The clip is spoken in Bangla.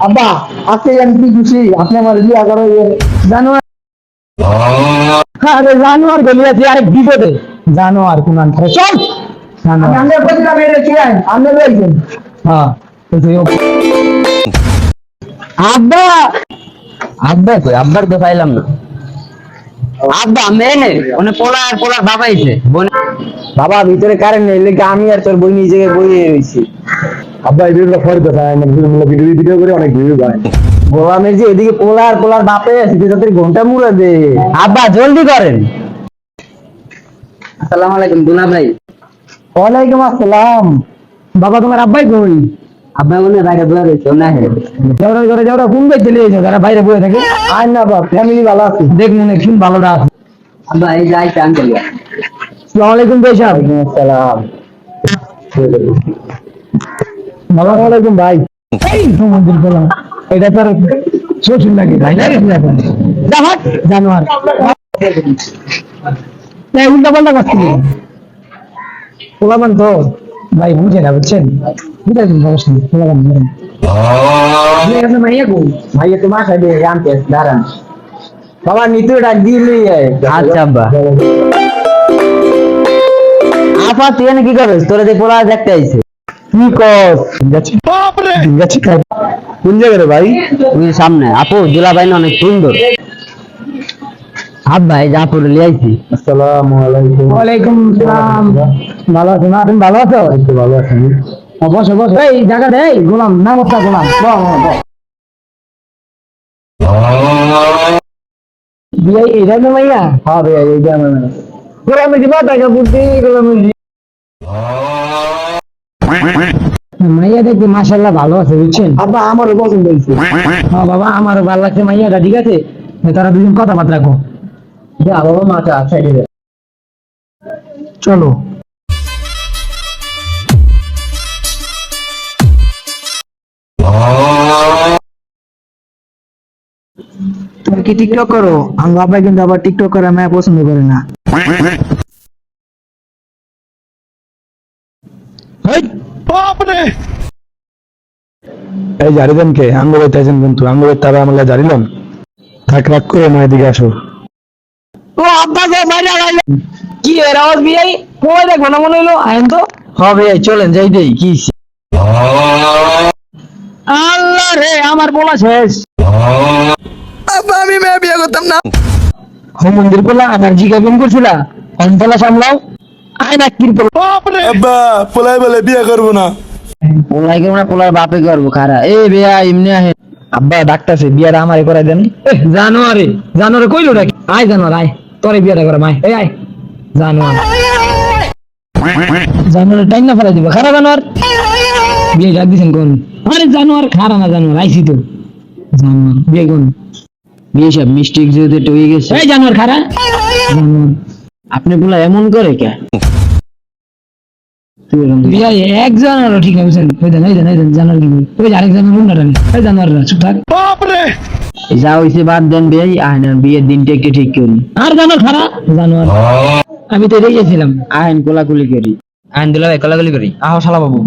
আব্বা আজকে আমি কি খুশি, আপনি আমার বিয়া করো জানোয়ার। আরে জানোয়ার গলিয়াছি আরে বিপদে জানোয়ার কোন আনতে চল জানোয়ার আমরা বলছিলাম এটা কি আইন আমরা বলছেন। হ্যাঁ আব্বা আব্বা কই আব্বার তো পাইলাম না। আব্বা মেনে ওনে পোলার বাবাইছে বাবা ভিতরে কারেন্ট নেই লেগে আমি আর তোর বই নিজে বইয়ে রয়েছি। আব্বা এই ভিডিওটা ফর কথা আমি ভিডিও করে অনেক ভিডিও পাই। গোলামের যে এদিকে পোলার বাপে আছে তাদের ঘন্টা মুড়ে দে। আব্বা জলদি করেন। আসসালামু আলাইকুম দুলা ভাই। ওয়ালাইকুম আসসালাম। বাবা তোমার আব্বাই কই? আব্বা মনে বাইরে বলে রয়েছে না হে যাওরা কোন বাই চলে এসে যারা বাইরে বসে থাকে আয় না বাপ ফ্যামিলি ভালো আছে দেখ মনে কোন ভালোটা আছে। আব্বা এই যাইতে আঙ্কেল। আসসালামু আলাইকুম ভাই সাহেব। আসসালাম। আসসালামু আলাইকুম ভাই। এই সমুদ্র বললাম এটা তার শ্বশুর লাগে ভাই না জাহাজ জানোয়ার এই উল্টা পাল্টা করছিলি পোলাপান তো ভাই বুঝে না বুঝছেন বুঝে দিন সমস্যা নেই পোলাপান বুঝেন মাইয়া গো মাইয়া তো মাসা দিয়ে জানতে দাঁড়ান বাবা নিতু ডাক দিলি আচ্ছা আব্বা। আপা তুই এনে কি করছিস? তোরা যে পোলা দেখতে আইছে। কি কস যাচ্ছি বাপ রে যাচ্ছি কোন জায়গায় রে ভাই? ওই সামনে আপু দুলা ভাই না অনেক সুন্দর। আব্বা এই যে আপুর লিয়ে আইছি। আসসালামু আলাইকুম। ওয়ালাইকুম আসসালাম। ভালো আছেন না? তুমি ভালো আছো? এই তো ভালো আছি। বসো বসো এই জায়গা দে এই গোলাম নাম হচ্ছে গোলাম বিয়ে এটা না মাইয়া হ্যাঁ ভাই এইটা আমার গোলামে দিবা টাকা বুদ্ধি গোলামে মাইয়া দেখি মাশাআল্লাহ ভালো আছে বুঝছেন আব্বা আমারও পছন্দ হয়েছে। হ্যাঁ বাবা আমারও ভালো লাগছে মাইয়াটা ঠিক আছে তারা দুজন কথাবার্তা রাখো যা বাবা মাথা সাইডে দে চলো তুমি কি টিকটক করো? আমার বাবা কিন্তু আবার টিকটক করে মেয়ে পছন্দ করে না। এই জারিদান কে আঙ্গুলের তাইছেন কিন্তু আঙ্গুলের তারা আমরা জারিলাম থাক রাখ করে না এদিকে আসো। ও আব্বা গো মাইরা গেল কি এর আওয়াজ বিয়াই কই দেখো না মনে হলো আইন তো হবে চলেন যাই দেই কি আল্লাহ রে আমার বলা শেষ। আব্বা আমি মেয়ে বিয়ে করতাম না। মন্দির বলা আমার জিগা বেন করছিল অন্তলা সামলাও আয় না কি আব্বা পোলাই বলে বিয়ে করবো না। পোলাই করবো না পোলার বাপে করবো খারা এ বেয়া এমনি আহে। আব্বা ডাকতাছে বিয়াটা আমারে করাই দেন। জানোয়ারে জানোয়ারে কইলো নাকি আয় জানোয়ার আয় তোরে বিয়াটা করা মাই এই আয় জানোয়ার জানোয়ার টাইম না ফেলাই দিব খারা জানোয়ার বিয়ে ডাক দিছেন কোন? আরে জানোয়ার খারা না জানোয়ার আইছি তো জানোয়ার বিয়ে কোন? বিয়ে সব মিস্টেক যেহেতু একটা হয়ে গেছে। এই জানোয়ার খারা জানোয়ার আপনি পোলা এমন করে কে? বিয়া এক জানোয়ার ঠিক না বুঝছেন ওই দেন জানোয়ার কি ওই আরেক জানোয়ার উন্না টানি এই জানোয়ার চুপ থাক যা হইছে বাদ দেন বিয়ে আহেন বিয়ের দিনটা একটু ঠিক করি। আর জানোয়ার খারা জানোয়ার আমি তো এটাই গেছিলাম আহেন কোলাকুলি করি। আইন দিলা কোলাগুলি করি আহ শালা বাবু